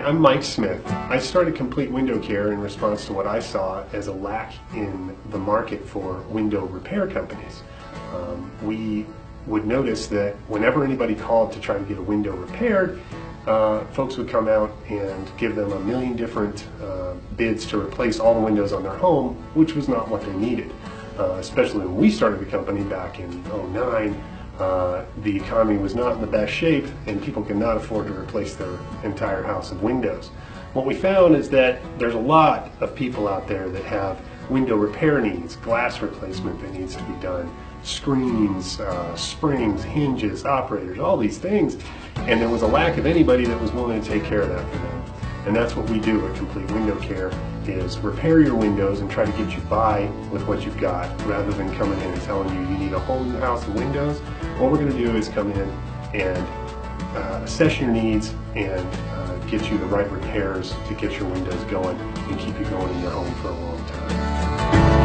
I'm Mike Smith. I started Complete Window Care in response to what I saw as a lack in the market for window repair companies. We would notice that whenever anybody called to try to get a window repaired, folks would come out and give them a million different bids to replace all the windows on their home, which was not what they needed. Especially when we started the company back in '09, the economy was not in the best shape and people could not afford to replace their entire house of windows. What we found is that there's a lot of people out there that have window repair needs, glass replacement that needs to be done, screens, springs, hinges, operators, all these things, and there was a lack of anybody that was willing to take care of that for them. And that's what we do at Complete Window Care, is repair your windows and try to get you by with what you've got, rather than coming in and telling you you need a whole new house of windows. What we're going to do is come in and assess your needs and get you the right repairs to get your windows going and keep you going in your home for a long time.